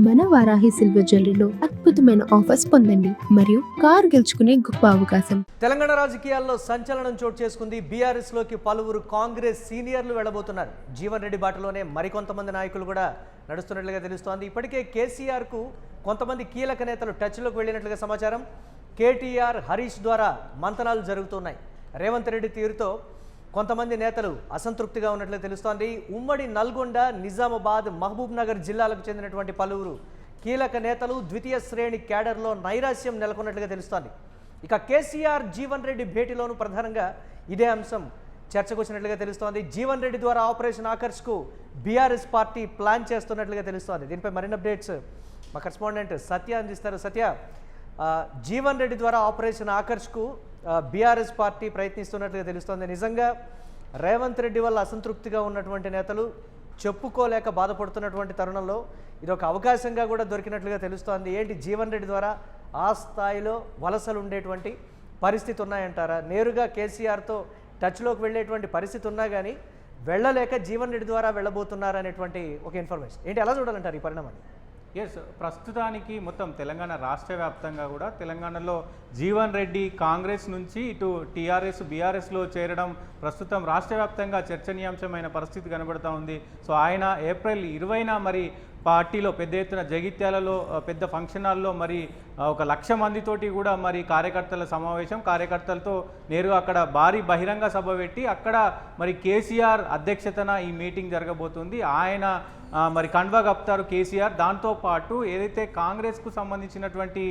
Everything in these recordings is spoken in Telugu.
మన వారాహి సిల్వర్ జ్యువెలరీలో అద్భుతమైన ఆఫర్స్ పొందండి మరియు కార్ గెలుచుకునే గొప్ప అవకాశం. తెలంగాణ రాజకీయాల్లో సంచలనం చోటు చేసుకుంది. బీఆర్ఎస్ లోకి పలువురు కాంగ్రెస్ సీనియర్లు వెళ్లబోతున్నారు. జీవన్ రెడ్డి బాటలోనే మరికొంతమంది నాయకులు కూడా నడుస్తున్నట్లుగా తెలుస్తోంది. ఇప్పటికే కేసీఆర్ కు కొంతమంది కీలక నేతలు టచ్లోకి వెళ్ళినట్లుగా సమాచారం. కేటీఆర్, హరీష్ ద్వారా మంతనాలు జరుగుతున్నాయి. రేవంత్ రెడ్డి తీరుతో కొంతమంది నేతలు అసంతృప్తిగా ఉన్నట్లు తెలుస్తోంది. ఉమ్మడి నల్గొండ, నిజామాబాద్, మహబూబ్ నగర్ జిల్లాలకు చెందినటువంటి పలువురు కీలక నేతలు ద్వితీయ శ్రేణి క్యాడర్లో నైరాశ్యం నెలకొన్నట్లుగా తెలుస్తోంది. ఇక కేసీఆర్, జీవన్ రెడ్డి భేటీలోనూ ప్రధానంగా ఇదే అంశం చర్చకు వచ్చినట్లుగా తెలుస్తోంది. జీవన్ రెడ్డి ద్వారా ఆపరేషన్ ఆకర్ష్కు బీఆర్ఎస్ పార్టీ ప్లాన్ చేస్తున్నట్లుగా తెలుస్తోంది. దీనిపై మరిన్ని అప్డేట్స్ మా కరెస్పాండెంట్ సత్య అందిస్తారు. సత్య, జీవన్ రెడ్డి ద్వారా ఆపరేషన్ ఆకర్ష్కు బీఆర్ఎస్ పార్టీ ప్రయత్నిస్తున్నట్లుగా తెలుస్తోంది. నిజంగా రేవంత్ రెడ్డి వల్ల అసంతృప్తిగా ఉన్నటువంటి నేతలు చెప్పుకోలేక బాధపడుతున్నటువంటి తరుణంలో ఇది ఒక అవకాశంగా కూడా దొరికినట్లుగా తెలుస్తోంది. ఏంటి, జీవన్ రెడ్డి ద్వారా ఆ స్థాయిలో వలసలు ఉండేటువంటి పరిస్థితి ఉన్నాయంటారా? నేరుగా కేసీఆర్తో టచ్లోకి వెళ్ళేటువంటి పరిస్థితి ఉన్నా కానీ వెళ్ళలేక జీవన్ రెడ్డి ద్వారా వెళ్ళబోతున్నారు అనేటువంటి ఒక ఇన్ఫర్మేషన్ ఏంటి, ఎలా చూడాలంటారు ఈ పరిణామాన్ని? ఎస్, ప్రస్తుతానికి మొత్తం తెలంగాణ రాష్ట్ర వ్యాప్తంగా కూడా తెలంగాణలో జీవన్ రెడ్డి కాంగ్రెస్ నుంచి ఇటు టీఆర్ఎస్, బీఆర్ఎస్లో చేరడం ప్రస్తుతం రాష్ట్ర వ్యాప్తంగా చర్చనీయాంశమైన పరిస్థితి కనబడుతూ ఉంది. సో ఆయన ఏప్రిల్ 20న మరి పార్టీలో పెద్ద ఎత్తున జగిత్యాలలో పెద్ద ఫంక్షన్ హాల్లో మరి 1,00,000 మందితోటి కూడా మరి కార్యకర్తల సమావేశం, కార్యకర్తలతో నేరుగా అక్కడ భారీ బహిరంగ సభ పెట్టి అక్కడ మరి కేసీఆర్ అధ్యక్షతన ఈ మీటింగ్ జరగబోతుంది. ఆయన మరి కండ్వా కప్తారు కేసీఆర్. దాంతోపాటు ఏదైతే కాంగ్రెస్కు సంబంధించినటువంటి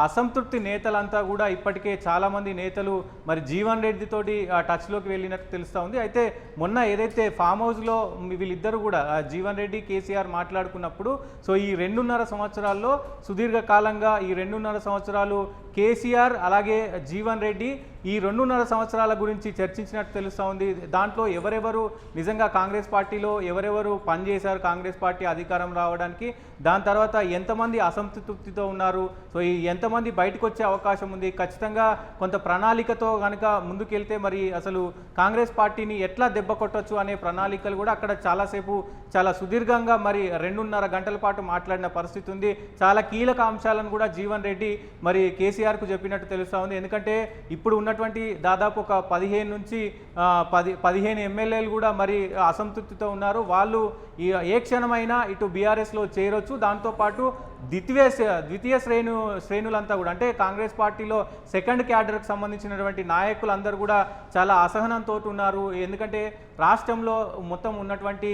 అసంతృప్తి నేతలంతా కూడా ఇప్పటికే చాలామంది నేతలు మరి జీవన్ రెడ్డితోటి టచ్లోకి వెళ్ళినట్టు తెలుస్తూ ఉంది. అయితే మొన్న ఏదైతే ఫామ్ హౌస్లో వీళ్ళిద్దరూ కూడా జీవన్ రెడ్డి, కేసీఆర్ మాట్లాడుకున్నప్పుడు సో ఈ 2.5 సంవత్సరాల్లో సుదీర్ఘకాలంగా ఈ 2.5 సంవత్సరాలు కేసీఆర్ అలాగే జీవన్ రెడ్డి ఈ 2.5 సంవత్సరాల గురించి చర్చించినట్టు తెలుస్తూ ఉంది. దాంట్లో ఎవరెవరు నిజంగా కాంగ్రెస్ పార్టీలో ఎవరెవరు పనిచేశారు కాంగ్రెస్ పార్టీ అధికారం రావడానికి, దాని తర్వాత ఎంతమంది అసంతృప్తితో ఉన్నారు, సో ఈ ఎంతమంది బయటకు వచ్చే అవకాశం ఉంది, ఖచ్చితంగా కొంత ప్రణాళికతో కనుక ముందుకెళ్తే మరి అసలు కాంగ్రెస్ పార్టీని ఎట్లా దెబ్బ కొట్టొచ్చు అనే ప్రణాళికలు కూడా అక్కడ చాలాసేపు చాలా సుదీర్ఘంగా మరి 2.5 గంటల పాటు మాట్లాడిన పరిస్థితి ఉంది. చాలా కీలక అంశాలను కూడా జీవన్ రెడ్డి మరి కేసీఆర్కు చెప్పినట్టు తెలుస్తూ ఉంది. ఎందుకంటే ఇప్పుడు ఉన్నటువంటి దాదాపు ఒక 15 నుంచి 15 ఎమ్మెల్యేలు కూడా మరి అసంతృప్తితో ఉన్నారు. వాళ్ళు ఏ క్షణమైనా ఇటు బీఆర్ఎస్లో చేరొచ్చు. దాంతోపాటు ద్వితీయ శ్రేణులంతా కూడా అంటే కాంగ్రెస్ పార్టీలో సెకండ్ క్యాడర్కి సంబంధించినటువంటి నాయకులందరూ కూడా చాలా అసహనంతో ఉన్నారు. ఎందుకంటే రాష్ట్రంలో మొత్తం ఉన్నటువంటి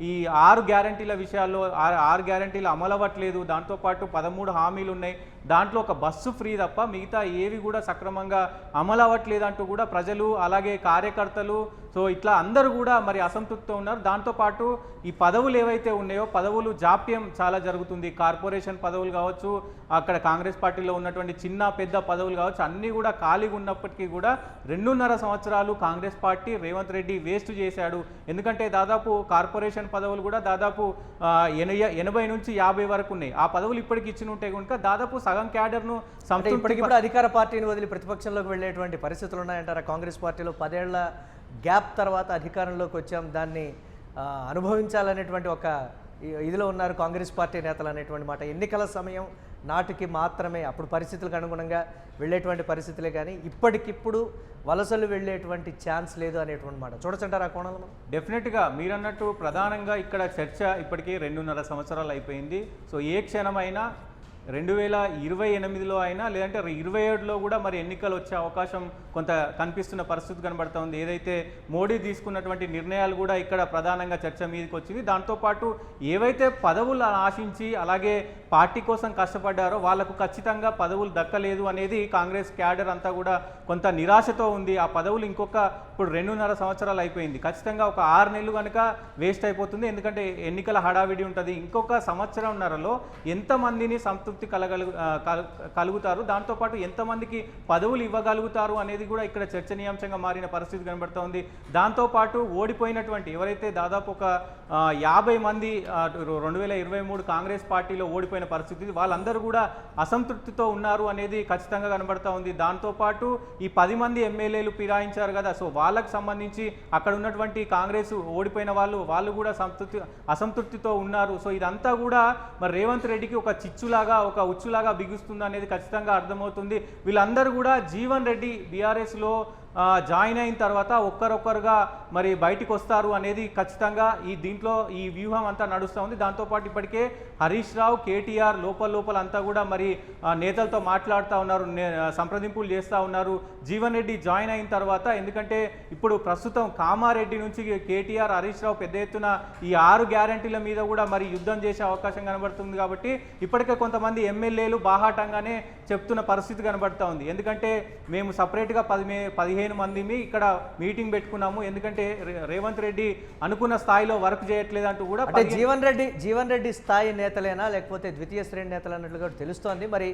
ఈ 6 గ్యారంటీల విషయాల్లో 6 గ్యారంటీలు అమలు అవ్వట్లేదు. దాంతోపాటు 13 హామీలు ఉన్నాయి. దాంట్లో ఒక బస్సు ఫ్రీ తప్ప మిగతా ఏవి కూడా సక్రమంగా అమలు అవ్వట్లేదు అంటూ కూడా ప్రజలు అలాగే కార్యకర్తలు సో ఇట్లా అందరూ కూడా మరి అసంతృప్తితో ఉన్నారు. దాంతోపాటు ఈ పదవులు ఏవైతే ఉన్నాయో పదవులు జాప్యం చాలా జరుగుతుంది. కార్పొరేషన్ పదవులు కావచ్చు, అక్కడ కాంగ్రెస్ పార్టీలో ఉన్నటువంటి చిన్న పెద్ద పదవులు కావచ్చు, అన్నీ కూడా ఖాళీగా ఉన్నప్పటికీ కూడా 2.5 సంవత్సరాలు కాంగ్రెస్ పార్టీ రేవంత్ రెడ్డి వేస్ట్ చేశాడు. ఎందుకంటే దాదాపు కార్పొరేషన్ పదవులు కూడా దాదాపు 80 నుంచి 50 వరకు ఉన్నాయి. ఆ పదవులు ఇప్పటికి ఇచ్చిన ఉంటే కనుక దాదాపు సగం క్యాడర్ను ఇప్పటికి అధికార పార్టీని వదిలి ప్రతిపక్షంలోకి వెళ్ళేటువంటి పరిస్థితులు ఉన్నాయంటారా? కాంగ్రెస్ పార్టీలో 10 ఏళ్ల గ్యాప్ తర్వాత అధికారంలోకి వచ్చాం, దాన్ని అనుభవించాలనేటువంటి ఒక ఇదిలో ఉన్నారు కాంగ్రెస్ పార్టీ నేతలు అనేటువంటి మాట. ఎన్నికల సమయం నాటికి మాత్రమే అప్పుడు పరిస్థితులకు అనుగుణంగా వెళ్ళేటువంటి పరిస్థితులే కానీ ఇప్పటికిప్పుడు వలసలు వెళ్ళేటువంటి ఛాన్స్ లేదు అనేటువంటి మాట చూడొచ్చంటారు ఆ కోణంలో? డెఫినెట్గా మీరు అన్నట్టు ప్రధానంగా ఇక్కడ చర్చ ఇప్పటికే 2.5 సంవత్సరాలు అయిపోయింది. సో ఏ క్షణమైనా 2028లో అయినా లేదంటే 27లో కూడా మరి ఎన్నికలు వచ్చే అవకాశం కొంత కనిపిస్తున్న పరిస్థితి కనబడుతూ ఉంది. ఏదైతే మోడీ తీసుకున్నటువంటి నిర్ణయాలు కూడా ఇక్కడ ప్రధానంగా చర్చ మీదకి వచ్చింది. దాంతోపాటు ఏవైతే పదవులు ఆశించి అలాగే పార్టీ కోసం కష్టపడ్డారో వాళ్లకు ఖచ్చితంగా పదవులు దక్కలేదు అనేది కాంగ్రెస్ క్యాడర్ అంతా కూడా కొంత నిరాశతో ఉంది. ఆ పదవులు ఇప్పుడు 2.5 సంవత్సరాలు అయిపోయింది, ఖచ్చితంగా ఒక 6 నెలలు కనుక వేస్ట్ అయిపోతుంది. ఎందుకంటే ఎన్నికల హడావిడి ఉంటుంది. ఇంకొక 1.5 సంవత్సరంన్నరలో ఎంతమందిని సంతృప్తి కలుగుతారు, దాంతోపాటు ఎంతమందికి పదవులు ఇవ్వగలుగుతారు అనేది కూడా ఇక్కడ చర్చనీయాంశంగా మారిన పరిస్థితి కనబడుతోంది. దాంతోపాటు ఓడిపోయినటువంటి ఎవరైతే దాదాపు ఒక 50 మంది 2023 కాంగ్రెస్ పార్టీలో ఓడిపోయిన పరిస్థితి, వాళ్ళందరూ కూడా అసంతృప్తితో ఉన్నారు అనేది ఖచ్చితంగా కనబడతా ఉంది. దాంతోపాటు ఈ 10 మంది ఎమ్మెల్యేలు ఫిరాయించారు కదా, సో వాళ్ళకు సంబంధించి అక్కడ ఉన్నటువంటి కాంగ్రెస్ ఓడిపోయిన వాళ్ళు కూడా అసంతృప్తితో ఉన్నారు. సో ఇదంతా కూడా మరి రేవంత్ రెడ్డికి ఒక చిచ్చులాగా, ఒక ఉచ్చులాగా బిగుస్తుంది అనేది ఖచ్చితంగా అర్థమవుతుంది. వీళ్ళందరూ కూడా జీవన్ రెడ్డి బీఆర్ఎస్లో జాయిన్ అయిన తర్వాత ఒక్కరొక్కరుగా మరి బయటికి వస్తారు అనేది ఖచ్చితంగా దీంట్లో ఈ వ్యూహం అంతా నడుస్తూ ఉంది. దాంతోపాటు ఇప్పటికే హరీష్ రావు, కేటీఆర్ లోపల అంతా కూడా మరి నేతలతో మాట్లాడుతూ ఉన్నారు, సంప్రదింపులు చేస్తూ ఉన్నారు జీవన్ రెడ్డి జాయిన్ అయిన తర్వాత. ఎందుకంటే ఇప్పుడు ప్రస్తుతం కామారెడ్డి నుంచి కేటీఆర్, హరీష్ రావు పెద్ద ఎత్తున ఈ 6 గ్యారంటీల మీద కూడా మరి యుద్ధం చేసే అవకాశం కనబడుతుంది. కాబట్టి ఇప్పటికే కొంతమంది ఎమ్మెల్యేలు బాహాటంగానే చెప్తున్న పరిస్థితి కనబడుతూ ఉంది. ఎందుకంటే మేము సపరేట్గా 15 మంది ఇక్కడ మీటింగ్ పెట్టుకున్నాము, ఎందుకంటే రేవంత్ రెడ్డి అనుకున్న స్థాయిలో వర్క్ చేయట్లేదంటూ కూడా. అంటే జీవన్ రెడ్డి స్థాయి నేతలేనా లేకపోతే ద్వితీయ శ్రేణి నేతలు అన్నట్లుగా తెలుస్తోంది. మరి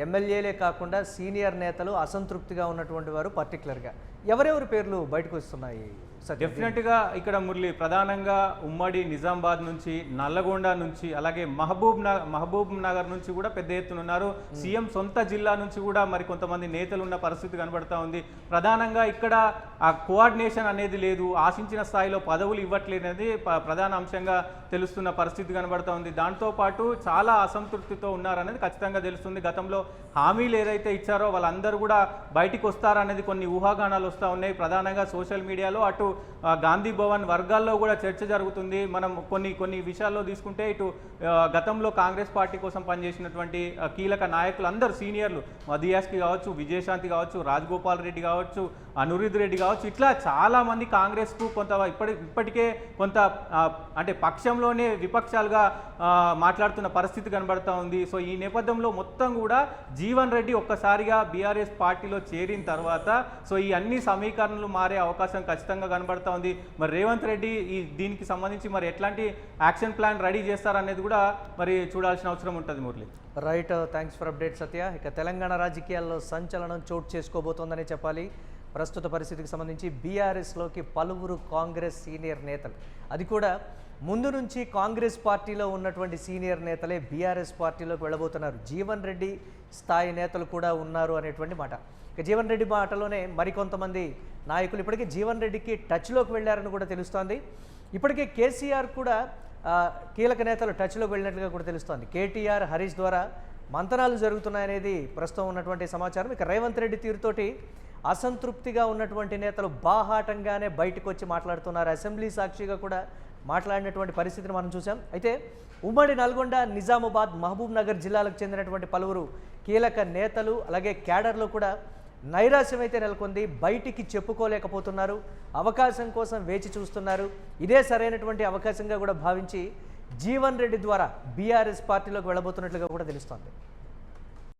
ఎమ్మెల్యేలే కాకుండా సీనియర్ నేతలు అసంతృప్తిగా ఉన్నటువంటి వారు పర్టికులర్గా ఎవరెవరి పేర్లు బయటకు వస్తున్నాయి? డెఫినెట్గా ఇక్కడ మురళి ప్రధానంగా ఉమ్మడి నిజామాబాద్ నుంచి, నల్లగొండ నుంచి, అలాగే మహబూబ్ నగర్ నుంచి కూడా పెద్ద ఎత్తున ఉన్నారు. సీఎం సొంత జిల్లా నుంచి కూడా మరి కొంతమంది నేతలు ఉన్న పరిస్థితి కనబడతా ఉంది. ప్రధానంగా ఇక్కడ ఆ కోఆర్డినేషన్ అనేది లేదు, ఆశించిన స్థాయిలో పదవులు ఇవ్వట్లేదు అనేది ప్రధాన అంశంగా తెలుస్తున్న పరిస్థితి కనబడతా ఉంది. దాంతోపాటు చాలా అసంతృప్తితో ఉన్నారనేది ఖచ్చితంగా తెలుస్తుంది. గతంలో హామీలు ఏదైతే ఇచ్చారో వాళ్ళందరూ కూడా బయటికి వస్తారనేది కొన్ని ఊహాగానాలు వస్తూ ఉన్నాయి. ప్రధానంగా సోషల్ మీడియాలో, అటు గాంధీ భవన్ వర్గాల్లో కూడా చర్చ జరుగుతుంది. మనం కొన్ని విషయాల్లో తీసుకుంటే ఇటు గతంలో కాంగ్రెస్ పార్టీ కోసం పనిచేసినటువంటి కీలక నాయకులు అందరూ సీనియర్లు, మదియాస్కి కావచ్చు, విజయశాంతి కావచ్చు, రాజగోపాల్ రెడ్డి కావచ్చు, అనురుద్ రెడ్డి కావచ్చు, ఇట్లా చాలామంది కాంగ్రెస్కు ఇప్పటికే కొంత అంటే పక్షంలోనే విపక్షాలుగా మాట్లాడుతున్న పరిస్థితి కనబడతా ఉంది. సో ఈ నేపథ్యంలో మొత్తం కూడా జీవన్ రెడ్డి ఒక్కసారిగా బీఆర్ఎస్ పార్టీలో చేరిన తర్వాత సో ఈ అన్ని సమీకరణలు మారే అవకాశం ఖచ్చితంగా కనబడతా ఉంది. మరి రేవంత్ రెడ్డి దీనికి సంబంధించి మరి ఎట్లాంటి యాక్షన్ ప్లాన్ రెడీ చేస్తారనేది కూడా మరి చూడాల్సిన అవసరం ఉంటుంది Murali. Right, thanks for update Satya. ఇక తెలంగాణ రాజకీయాల్లో సంచలనం చోటు చేసుకోబోతోందని చెప్పాలి. ప్రస్తుత పరిస్థితికి సంబంధించి బీఆర్ఎస్లోకి పలువురు కాంగ్రెస్ సీనియర్ నేతలు, అది కూడా ముందు నుంచి కాంగ్రెస్ పార్టీలో ఉన్నటువంటి సీనియర్ నేతలే బీఆర్ఎస్ పార్టీలోకి వెళ్ళబోతున్నారు. జీవన్ రెడ్డి స్థాయి నేతలు కూడా ఉన్నారు అనేటువంటి మాట. ఇక జీవన్ రెడ్డి మాటలోనే మరికొంతమంది నాయకులు ఇప్పటికే జీవన్ రెడ్డికి టచ్లోకి వెళ్ళారని కూడా తెలుస్తోంది. ఇప్పటికే కేసీఆర్ కూడా కీలక నేతలు టచ్లోకి వెళ్ళినట్లుగా కూడా తెలుస్తోంది. కేటీఆర్, హరీష్ ద్వారా మంతనాలు జరుగుతున్నాయనేది ప్రస్తుతం ఉన్నటువంటి సమాచారం. ఇక రేవంత్ రెడ్డి తీరుతోటి అసంతృప్తిగా ఉన్నటువంటి నేతలు బాహాటంగానే బయటకు వచ్చి మాట్లాడుతున్నారు. అసెంబ్లీ సాక్షిగా కూడా మాట్లాడినటువంటి పరిస్థితిని మనం చూసాం. అయితే ఉమ్మడి నల్గొండ, నిజామాబాద్, మహబూబ్ నగర్ జిల్లాలకు చెందినటువంటి పలువురు కీలక నేతలు అలాగే క్యాడర్లో కూడా నైరాశ్యం అయితే నెలకొంది. బయటికి చెప్పుకోలేకపోతున్నారు, అవకాశం కోసం వేచి చూస్తున్నారు. ఇదే సరైనటువంటి అవకాశంగా కూడా భావించి జీవన్ రెడ్డి ద్వారా బీఆర్ఎస్ పార్టీలోకి వెళ్ళబోతున్నట్లుగా కూడా తెలుస్తోంది.